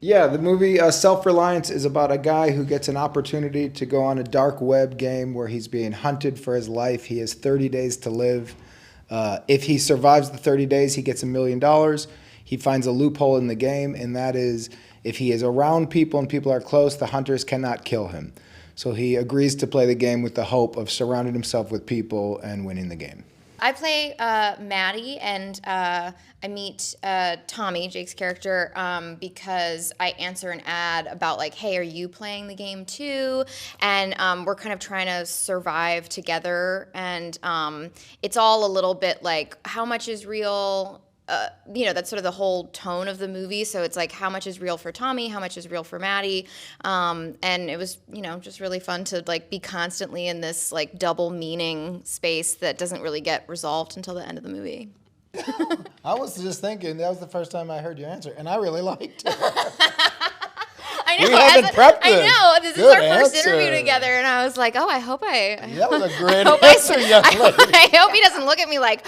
Yeah, the movie Self-Reliance is about a guy who gets an opportunity to go on a dark web game where he's being hunted for his life. He has 30 days to live. If he survives the 30 days, he gets $1,000,000. He finds a loophole in the game, and that is if he is around people and people are close, the hunters cannot kill him. So he agrees to play the game with the hope of surrounding himself with people and winning the game. I play Maddie, and I meet Tommy, Jake's character, because I answer an ad about like, hey, are you playing the game too? And we're kind of trying to survive together, and it's all a little bit like, how much is real? That's sort of the whole tone of the movie. So it's like, how much is real for Tommy? How much is real for Maddie? And it was, just really fun to like be constantly in this like double meaning space that doesn't really get resolved until the end of the movie. I was just thinking, that was the first time I heard your answer, and I really liked it. I know. We haven't prepped I this. know. This is Good our first answer. interview together, and I was like, oh, I hope I. That was a great hope answer, young lady. I hope he doesn't look at me like,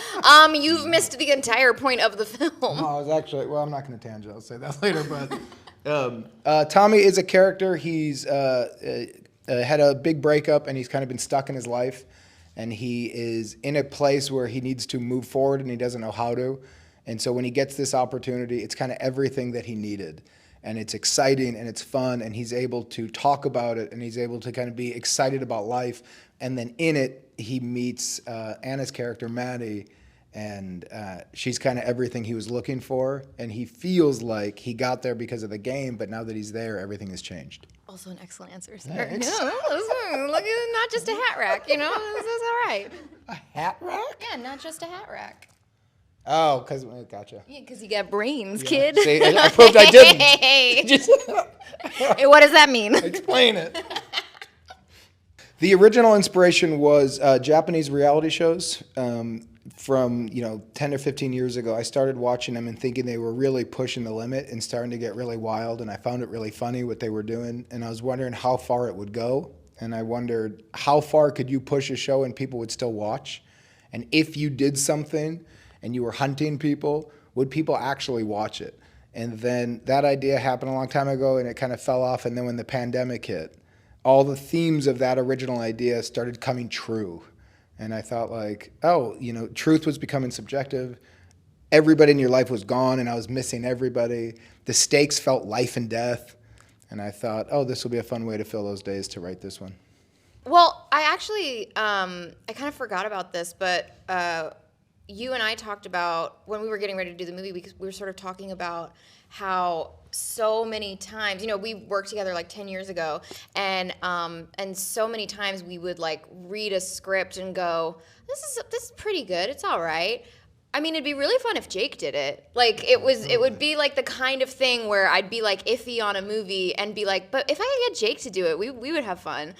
you've missed the entire point of the film. No, I was actually, well, I'm not going to tangent. I'll say that later. But Tommy is a character. He's had a big breakup, and he's kind of been stuck in his life. And he is in a place where he needs to move forward, and he doesn't know how to. And so when he gets this opportunity, it's kind of everything that he needed. And it's exciting, and it's fun, and he's able to talk about it, and he's able to kind of be excited about life. And then in it, he meets Anna's character, Maddie, and she's kind of everything he was looking for. And he feels like he got there because of the game, but now that he's there, everything has changed. Also an excellent answer, sir. Thanks. Look, not just a hat rack, this is all right. A hat rack? Yeah, not just a hat rack. Oh, gotcha. Yeah, because you got brains, kid. See, I proved I didn't. Hey. Just Hey, what does that mean? explain it. The original inspiration was Japanese reality shows from 10 or 15 years ago. I started watching them and thinking they were really pushing the limit and starting to get really wild, and I found it really funny what they were doing, and I was wondering how far it would go, and I wondered how far could you push a show and people would still watch, and if you did something and you were hunting people, would people actually watch it? And then that idea happened a long time ago, and it kind of fell off, and then when the pandemic hit, all the themes of that original idea started coming true. And I thought like, truth was becoming subjective. Everybody in your life was gone, and I was missing everybody. The stakes felt life and death. And I thought, this will be a fun way to fill those days to write this one. Well, I actually, I kind of forgot about this, but you and I talked about, when we were getting ready to do the movie, because we were sort of talking about how so many times, we worked together like 10 years ago, and so many times we would like read a script and go, this is pretty good, it's all right. I mean, it'd be really fun if Jake did it. Like, it would be like the kind of thing where I'd be like iffy on a movie and be like, but if I could get Jake to do it, we would have fun,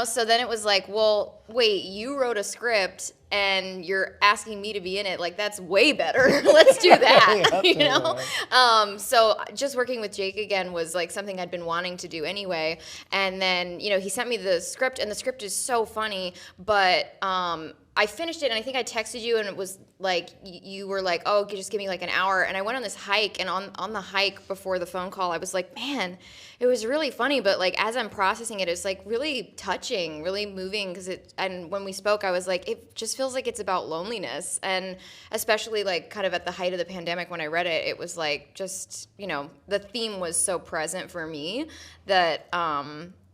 So then it was like, well, wait, you wrote a script and you're asking me to be in it. Like, that's way better. Let's do that, So just working with Jake again was like something I'd been wanting to do anyway. And then, he sent me the script, and the script is so funny, but I finished it, and I think I texted you, and it was like, you were like, oh, just give me like an hour. And I went on this hike, and on the hike before the phone call, I was like, man, it was really funny. But like, as I'm processing it, it's like really touching, really moving. And when we spoke, I was like, it just feels like it's about loneliness. And especially like kind of at the height of the pandemic, when I read it, it was like just, the theme was so present for me that,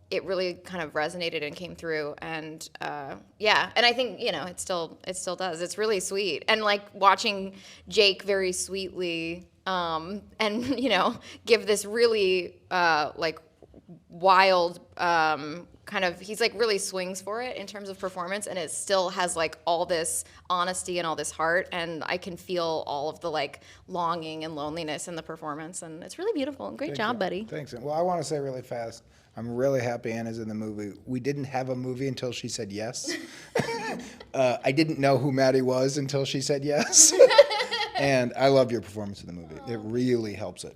it really kind of resonated and came through, and and I think it still does. It's really sweet, and like watching Jake very sweetly and give this really like wild kind of, he's like really swings for it in terms of performance, and it still has like all this honesty and all this heart, and I can feel all of the like longing and loneliness in the performance, and it's really beautiful. Great job, buddy. Thanks. Well, I want to say really fast, I'm really happy Anna's in the movie. We didn't have a movie until she said yes. I didn't know who Maddie was until she said yes. And I love your performance in the movie. It really helps it.